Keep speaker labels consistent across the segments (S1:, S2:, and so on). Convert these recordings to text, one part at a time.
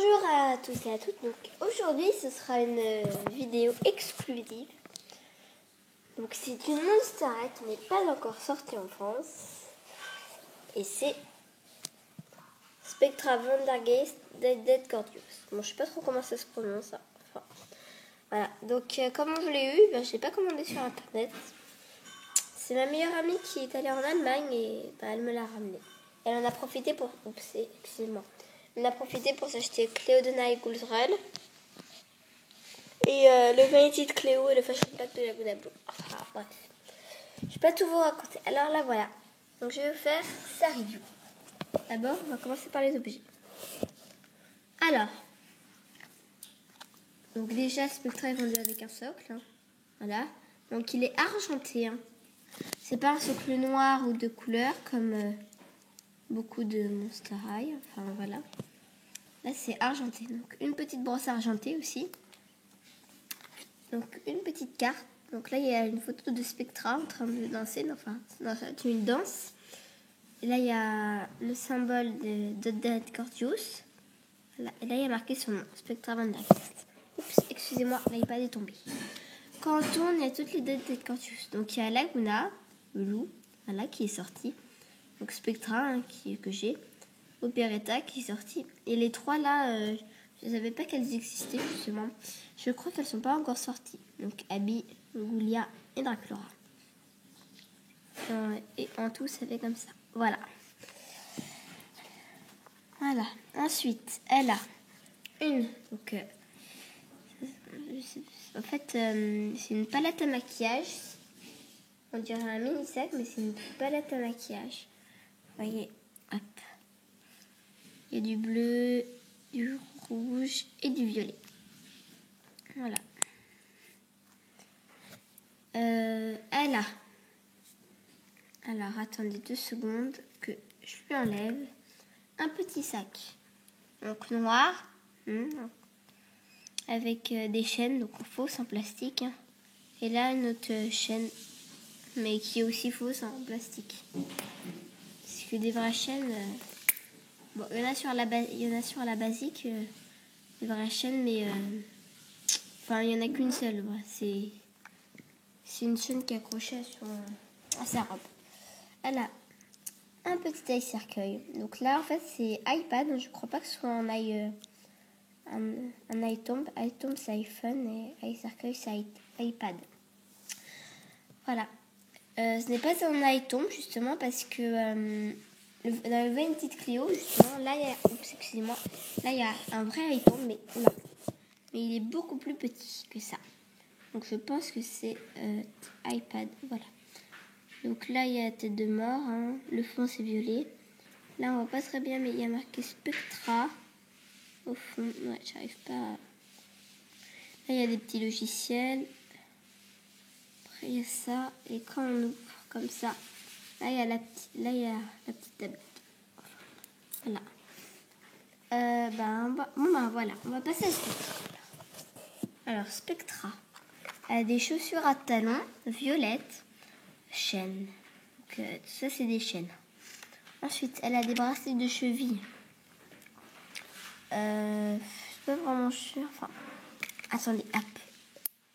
S1: Bonjour à tous et à toutes. Donc aujourd'hui ce sera une vidéo exclusive. Donc c'est une Monsterette qui n'est pas encore sortie en France. Et c'est Spectra Vandergeist Dead Gordius. Bon, je sais pas trop comment ça se prononce. Enfin, voilà. Donc comment je l'ai eu, je l'ai pas commandé sur internet. C'est ma meilleure amie qui est allée en Allemagne et elle me l'a ramené. Elle en a profité pour... Oups, excusez-moi. On a profité pour s'acheter Cléodona Gulsrel et le Vanity de Cléo et le Fashion Pack de la Gouda Blue. Enfin, bref. Je vais pas tout vous raconter. Alors là, voilà. Donc je vais faire sa review. D'abord, on va commencer par les objets. Alors. Donc déjà, Spectra est vendu avec un socle. Hein. Voilà. Donc il est argenté. Hein. C'est pas un socle noir ou de couleur comme beaucoup de Monster High. Enfin, voilà. Là, c'est argenté. Donc, une petite brosse argentée aussi. Donc, une petite carte. Donc là, il y a une photo de Spectra en train de danser. Enfin, c'est une danse. Et là, il y a le symbole de Dead Gordius. Voilà. Et là, il y a marqué son nom, Spectra Vandergeist. Oups, excusez-moi, l'iPad est tombé. Quand on tourne, il y a toutes les Dead Gordius. Donc, il y a Laguna, le loup, voilà, qui est sorti. Donc, Spectra, hein, que j'ai. Operetta qui est sortie. Et les trois là, je ne savais pas qu'elles existaient justement. Je crois qu'elles ne sont pas encore sorties. Donc Abby, Goulia et Draculaura. Et en tout, ça fait comme ça. Voilà. Voilà. Ensuite, elle a une. Donc, en fait, c'est une palette à maquillage. On dirait un mini sac, mais c'est une palette à maquillage. Vous voyez, hop. Il y a du bleu, du rouge et du violet. Voilà. Elle a. Alors, attendez 2 secondes que je lui enlève un petit sac. Donc, noir. Avec des chaînes, donc fausses en plastique. Hein. Et là, une autre chaîne, mais qui est aussi fausse en plastique. Parce que des vraies chaînes... bon, il y en a sur la basique, des vraies chaînes, mais... enfin, il n'y en a qu'une seule. Voilà. C'est une chaîne qui est accrochée à sa robe. Elle a un petit eye cercueil. Donc là, en fait, c'est iPad. Donc je crois pas que ce soit un eye tomb. Eye tomb, c'est iPhone et eye cercueil, c'est iPad. Voilà. Ce n'est pas un eye tomb, justement, parce que dans le Vanity de Cléo, justement, là, il y a... Oups, excusez-moi. Là, il y a un vrai eye tomb, mais là. Mais il est beaucoup plus petit que ça. Donc je pense que c'est iPad. Voilà. Donc là, il y a la tête de mort. Hein. Le fond, c'est violet. Là, on voit pas très bien, mais il y a marqué Spectra. Au fond, ouais, j'arrive pas à... Là, il y a des petits logiciels. Après, il y a ça. Et quand on ouvre comme ça, là, il y a la petite tablette. Voilà. Voilà. On va passer à Spectra. Alors, Spectra. Elle a des chaussures à talons violettes. Chaînes. Donc, tout ça, c'est des chaînes. Ensuite, elle a des bracelets de cheville. Je suis pas vraiment sûre. Enfin, attendez, hop.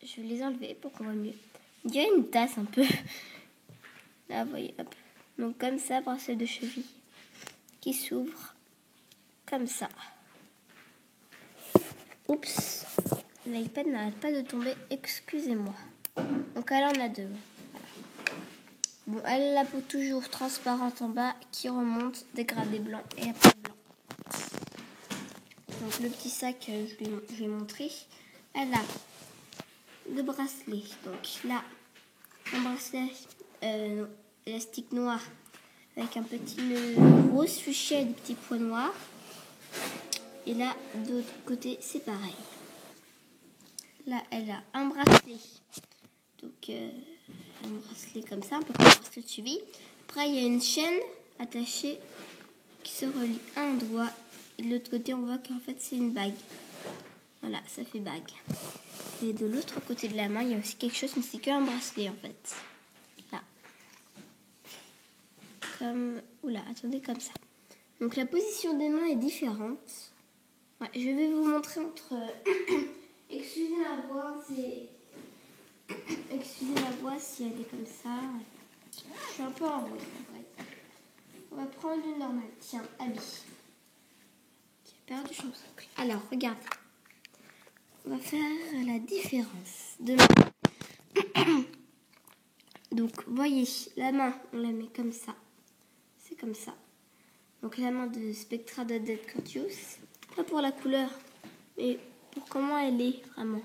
S1: Je vais les enlever pour qu'on voit mieux. Il y a une tasse un peu. Là, vous voyez, hop. Donc, comme ça, bracelet de cheville qui s'ouvre. Comme ça. Oups. L'iPad n'arrête pas de tomber. Excusez-moi. Donc, elle en a 2. Bon, elle a la peau toujours transparente en bas qui remonte, dégradé blanc et après blanc. Donc le petit sac, je vais montrer. Elle a le bracelet. Donc là, un bracelet élastique noir avec un petit nœud rose fuchsia et des petits points noirs. Et là, de l'autre côté, c'est pareil. Là, elle a un bracelet. Donc, un bracelet comme ça, un peu comme un bracelet de suivi. Après, il y a une chaîne attachée qui se relie à un doigt. Et de l'autre côté, on voit qu'en fait, c'est une bague. Voilà, ça fait bague. Et de l'autre côté de la main, il y a aussi quelque chose, mais c'est qu'un bracelet, en fait. Là. Comme... Oula, attendez, comme ça. Donc, la position des mains est différente. Ouais, je vais vous montrer notre... Excusez la voix, Excusez la voix si elle est comme ça. Je suis un peu enrouée, en vrai. On va prendre une normale. Tiens, Abby. Qui a perdu son socle. Alors, regardez. On va faire la différence de main. Donc, voyez, la main, on la met comme ça. C'est comme ça. Donc, la main de Spectra de Dead Cortius. Pas pour la couleur, mais pour comment elle est vraiment.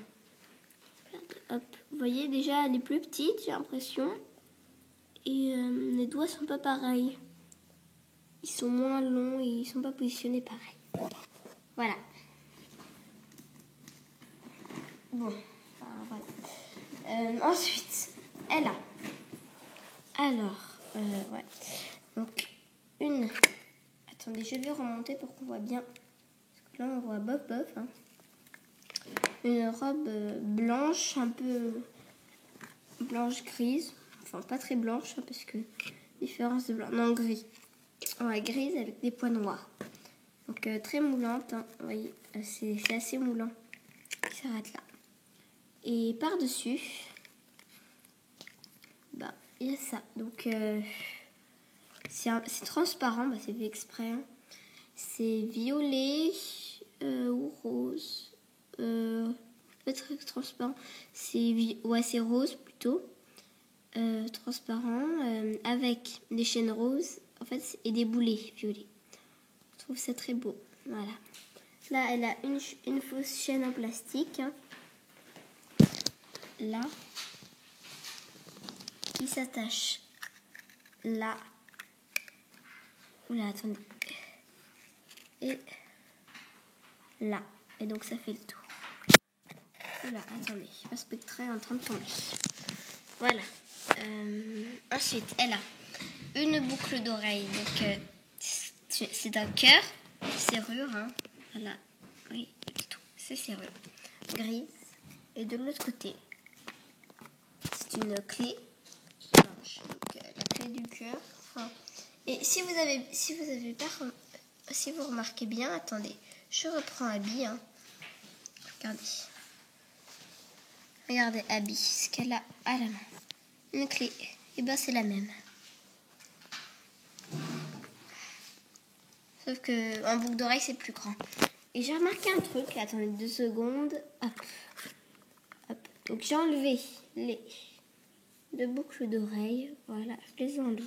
S1: Hop, vous voyez, déjà, elle est plus petite, j'ai l'impression. Et les doigts sont pas pareils. Ils sont moins longs et ils sont pas positionnés pareil. Voilà. Bon, voilà. Ensuite, elle a. Alors, ouais. Donc, une. Attendez, je vais remonter pour qu'on voit bien. Parce que là, on voit bof bof. Hein. Une robe blanche, un peu blanche-grise. Enfin, pas très blanche, hein, parce que différence de blanc. Non, gris. Ouais, grise avec des points noirs. Donc, très moulante. Hein. Vous voyez, c'est assez moulant. Il s'arrête là. Et par-dessus, bah, il y a ça. Donc, c'est transparent. Bah, c'est fait exprès. Hein. C'est violet ou rose. Pas très transparent. C'est rose plutôt. Transparent. Avec des chaînes roses. En fait, et des boulets violets. Je trouve ça très beau. Voilà. Là, elle a une fausse chaîne en plastique. Hein. Là. Qui s'attache. Là. Oula, attendez. Et là. Et donc, ça fait le tour. Oula, attendez. Ma Spectra est en train de tomber. Voilà. Ensuite, elle a une boucle d'oreille. Donc, c'est un cœur. Serrure. Hein. Voilà. Oui, tout. C'est serrure. Grise. Et de l'autre côté, c'est une clé blanche. Donc, la clé du cœur. Enfin, et si vous remarquez bien, attendez, je reprends Abby. Hein. Regardez Abby, ce qu'elle a à la main. Une clé. Et ben c'est la même. Sauf que en boucle d'oreille c'est plus grand. Et j'ai remarqué un truc. Attendez 2 secondes. Hop. Hop. Donc j'ai enlevé les 2 boucles d'oreille. Voilà, je les ai enlevées.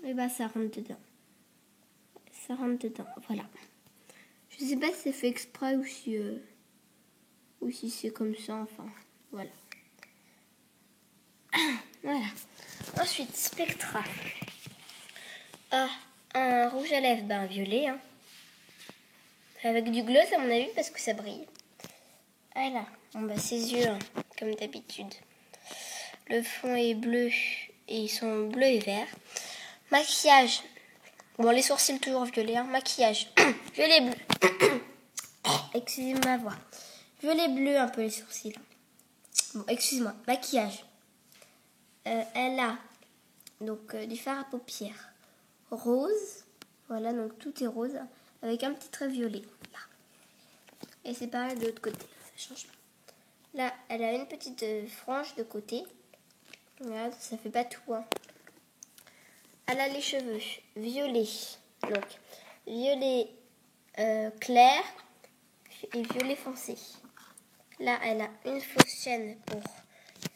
S1: Et ben ça rentre dedans. Ça rentre dedans. Voilà. Je sais pas si c'est fait exprès ou si c'est comme ça. Enfin, voilà. Voilà. Ensuite, Spectra. Un rouge à lèvres, violet. Hein. Avec du gloss à mon avis parce que ça brille. Voilà. Bon, ses yeux, hein, comme d'habitude. Le fond est bleu et ils sont bleus et verts. Maquillage. Bon, les sourcils toujours violets. Hein. Maquillage. Violet bleu. Excusez ma voix. Violet bleu un peu les sourcils. Bon, excusez-moi. Maquillage. Elle a donc du fard à paupières rose. Voilà, donc tout est rose avec un petit trait violet. Là. Et c'est pareil de l'autre côté. Ça change pas. Là, elle a une petite frange de côté. Voilà, ça fait pas tout. Hein. Elle a les cheveux violets. Donc, violet clair et violet foncé. Là, elle a une fausse chaîne pour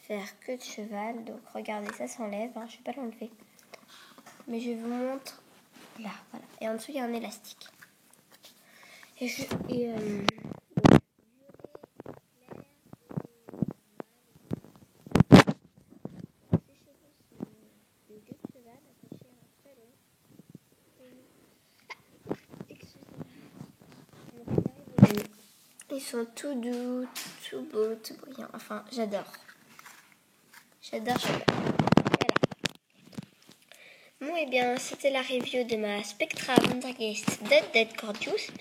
S1: faire queue de cheval. Donc, regardez, ça s'enlève. Hein. Je ne vais pas l'enlever. Mais je vous montre là. Voilà. Et en dessous, il y a un élastique. Ils sont tout doux, tout beaux, tout brillants. Enfin, j'adore. J'adore. Voilà. Bon, et bien, c'était la review de ma Spectra Wondergeist Dead Cortius.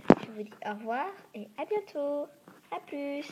S1: Je vous dis au revoir et à bientôt. À plus.